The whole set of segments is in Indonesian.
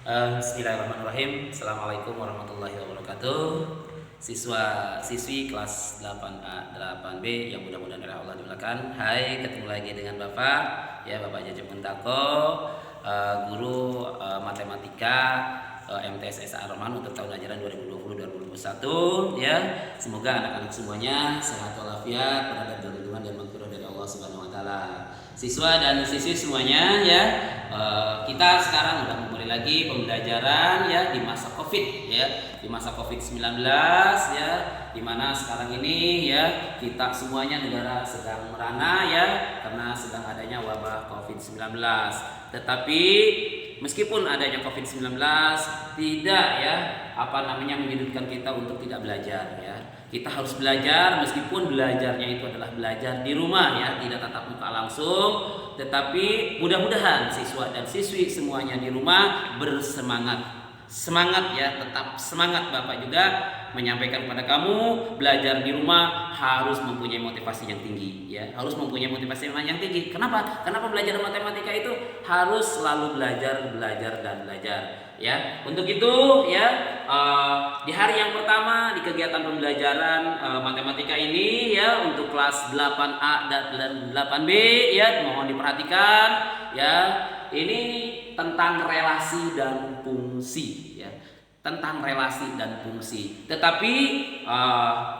Bismillahirrahmanirrahim. Assalamualaikum warahmatullahi wabarakatuh. Siswa-siswi kelas 8A, 8B yang mudah-mudahan oleh Allah dimulakan. Hai, ketemu lagi dengan Bapak, ya Bapak Jajah Muntako, guru matematika MTS SA Ar-Rahman untuk tahun ajaran 2020-2021, ya. Semoga anak-anak semuanya sehat walafiat, berada dalam lindungan dan maghfirah dari Allah Subhanahu wa taala. Siswa dan siswi semuanya, ya. Kita sekarang udah mulai lagi pembelajaran, ya, di masa Covid, ya. Di masa Covid-19, ya, dimana sekarang ini, ya, kita semuanya negara sedang merana, ya, karena sedang adanya wabah Covid-19. Tetapi meskipun adanya Covid-19 tidak, ya, menyudutkan kita untuk tidak belajar, ya. Kita harus belajar meskipun belajarnya itu adalah belajar di rumah, ya, tidak tatap muka langsung, tetapi mudah-mudahan siswa dan siswi semuanya di rumah bersemangat. Semangat, ya, tetap semangat. Bapak juga menyampaikan kepada kamu, belajar di rumah harus mempunyai motivasi yang tinggi, ya, harus mempunyai motivasi yang tinggi. Kenapa? Karena belajar matematika itu harus selalu belajar dan belajar, ya. Untuk itu, ya, di hari yang pertama di kegiatan pembelajaran matematika ini, ya, untuk kelas 8A dan 8B, ya, mohon diperhatikan, ya, ini tentang relasi dan fungsi, ya, tentang relasi dan fungsi. Tetapi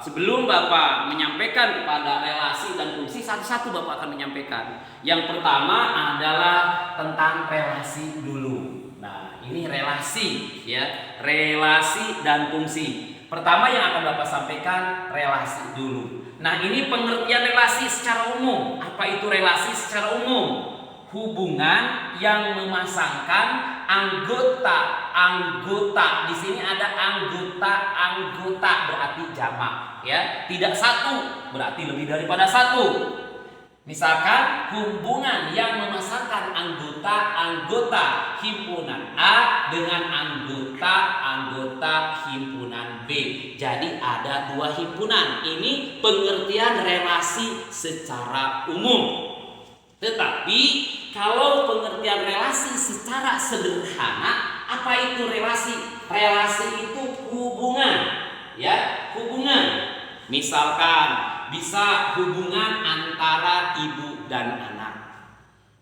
sebelum Bapak menyampaikan kepada relasi dan fungsi, satu-satu Bapak akan menyampaikan. Yang pertama adalah tentang relasi dulu. Nah, ini relasi, ya, relasi dan fungsi. Pertama yang akan Bapak sampaikan relasi dulu. Nah, ini pengertian relasi secara umum. Apa itu relasi secara umum? Hubungan yang memasangkan anggota. Di sini ada anggota berarti jamak, ya. Tidak satu, berarti lebih daripada satu. Misalkan hubungan yang memasangkan anggota himpunan A dengan anggota himpunan B. Jadi ada dua himpunan. Ini pengertian relasi secara umum. Tetapi kalau pengertian relasi secara sederhana, apa itu relasi? Relasi itu hubungan, ya, hubungan. Misalkan bisa hubungan antara ibu dan anak.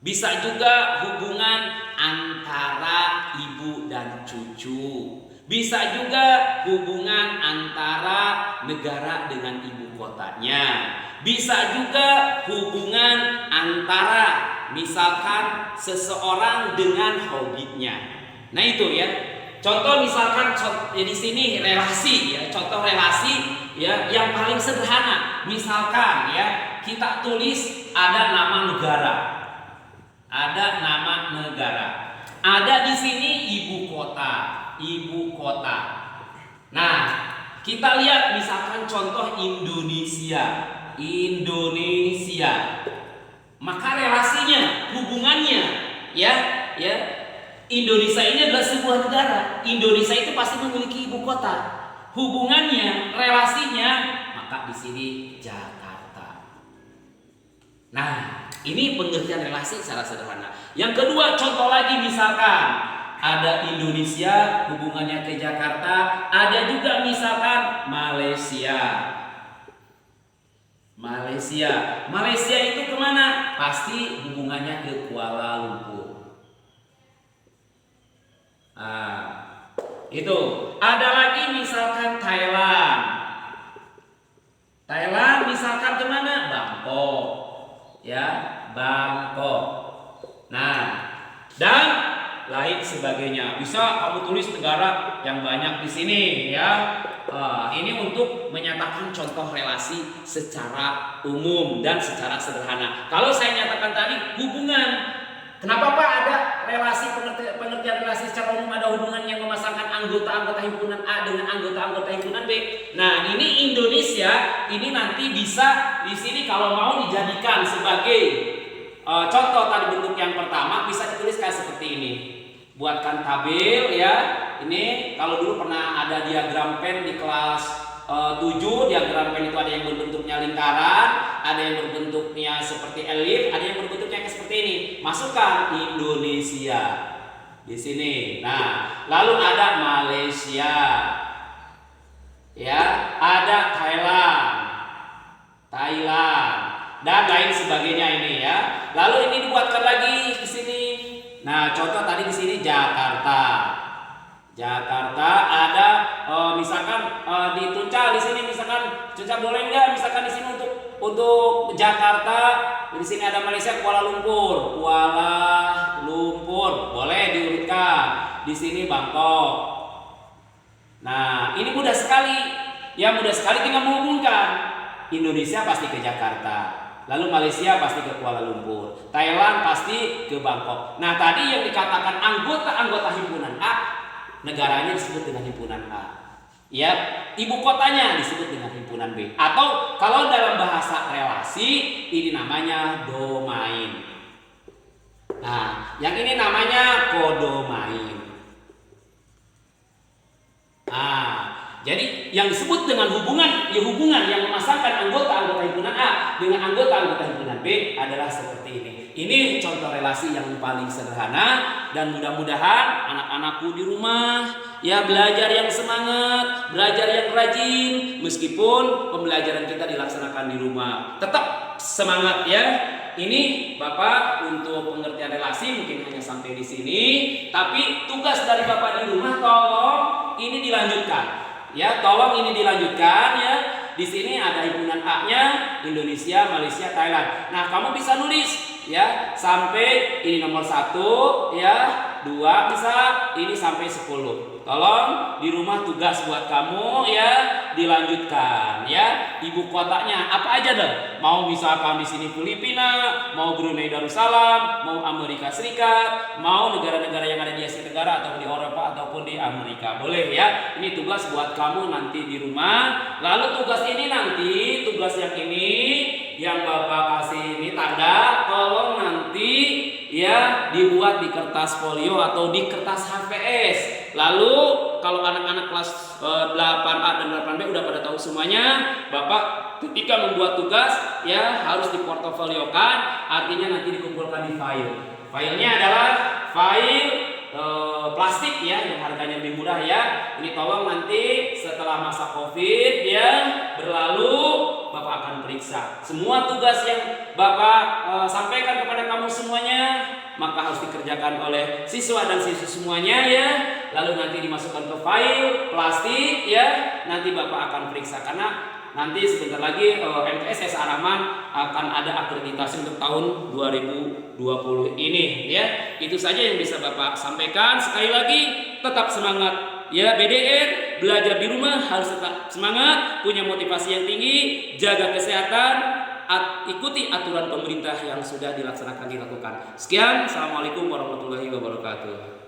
Bisa juga hubungan antara ibu dan cucu. Bisa juga hubungan antara negara dengan ibu kotanya. Bisa juga hubungan antara misalkan seseorang dengan hobinya. Nah, itu, ya. Contoh misalkan di sini relasi, ya, contoh relasi, ya, yang paling sederhana. Misalkan, ya, kita tulis ada nama negara. Ada nama negara. Ada di sini ibu kota. Nah, kita lihat misalkan contoh Indonesia. Maka relasinya, hubungannya, ya, Indonesia ini adalah sebuah negara. Indonesia itu pasti memiliki ibu kota. Hubungannya, relasinya, maka di sini Jakarta. Nah, ini pengertian relasi secara sederhana. Yang kedua, contoh lagi, misalkan ada Indonesia, hubungannya ke Jakarta. Ada juga misalkan Malaysia itu kemana? Pasti hubungannya ke Kuala Lumpur. Itu. Ada lagi misalkan Thailand misalkan kemana? Bangkok, ya, Bangkok. Nah, dan lain sebagainya. Bisa kamu tulis negara yang banyak di sini, ya. Ini untuk menyatakan contoh relasi secara umum dan secara sederhana. Kalau saya nyatakan tadi hubungan, kenapa Pak ada relasi, pengertian relasi secara umum, ada hubungan yang memasangkan anggota himpunan A dengan anggota himpunan B. Nah, ini Indonesia, ini nanti bisa di sini kalau mau dijadikan sebagai contoh tadi bentuk yang pertama, bisa dituliskan seperti ini. Buatkan tabel, ya. Ini kalau dulu pernah ada diagram pen di kelas 7, diagram pen itu ada yang berbentuknya lingkaran, ada yang berbentuknya seperti elip, ada yang berbentuknya seperti ini. Masukkan Indonesia. di sini. Nah, lalu ada Malaysia, ya, ada Thailand, dan lain sebagainya ini ya. Lalu ini dibuatkan lagi di sini. Nah, contoh tadi di sini Jakarta. Jakarta ada misalkan di Tuncal di sini misalkan Tuncal boleh nggak misalkan di sini untuk Jakarta, di sini ada Malaysia Kuala Lumpur boleh diurutkan. Di sini Bangkok. Nah, ini mudah sekali. Ya mudah sekali tinggal menghubungkan. Indonesia pasti ke Jakarta. Lalu Malaysia pasti ke Kuala Lumpur. Thailand pasti ke Bangkok. Nah, tadi yang dikatakan anggota himpunan A, negaranya disebut dengan himpunan A. Ya, ibu kotanya disebut dengan himpunan B. Atau kalau dalam bahasa relasi ini namanya domain. Nah, yang ini namanya kodomain. Nah, jadi yang disebut dengan hubungan yang memasangkan anggota himpunan A dengan anggota himpunan B adalah seperti ini. Ini contoh relasi yang paling sederhana, dan mudah-mudahan anak-anakku di rumah ya belajar yang semangat, belajar yang rajin, meskipun pembelajaran kita dilaksanakan di rumah. Tetap semangat ya. Ini Bapak untuk pengertian relasi mungkin hanya sampai di sini, tapi tugas dari Bapak di rumah tolong ini dilanjutkan. Ya, tolong ini dilanjutkan ya. Di sini ada himpunan A-nya, Indonesia, Malaysia, Thailand. Nah, kamu bisa nulis ya sampai ini nomor 1 ya, 2 bisa ini sampai 10. Tolong di rumah tugas buat kamu ya dilanjutkan ya. Ibu kotanya apa aja deh. Mau misalkan di sini Filipina, mau Brunei Darussalam, mau Amerika Serikat, mau negara-negara yang ada di Asia Tenggara atau di Eropa ataupun di Amerika. Boleh ya. Ini tugas buat kamu nanti di rumah. Lalu tugas yang ini yang Bapak kasih ini tanda, tolong nanti ya dibuat di kertas folio atau di kertas HVS. Lalu kalau anak-anak kelas 8A dan 8B udah pada tahu semuanya, Bapak ketika membuat tugas ya harus diportofoliokan, artinya nanti dikumpulkan di file. Filenya adalah file plastik ya yang harganya lebih murah ya. Ini tolong nanti setelah masa Covid ya berlalu, Bapak akan periksa semua tugas yang Bapak sampaikan kepada kamu semuanya, maka harus dikerjakan oleh siswa dan siswi semuanya ya. Lalu nanti dimasukkan ke file plastik ya. Nanti Bapak akan periksa karena nanti sebentar lagi MTS Ar-Rahman akan ada akreditasi untuk tahun 2020 ini ya. Itu saja yang bisa Bapak sampaikan. Sekali lagi tetap semangat ya BDR, belajar di rumah harus tetap semangat, punya motivasi yang tinggi, jaga kesehatan, ikuti aturan pemerintah yang sudah dilaksanakan dilakukan. Sekian, assalamualaikum warahmatullahi wabarakatuh.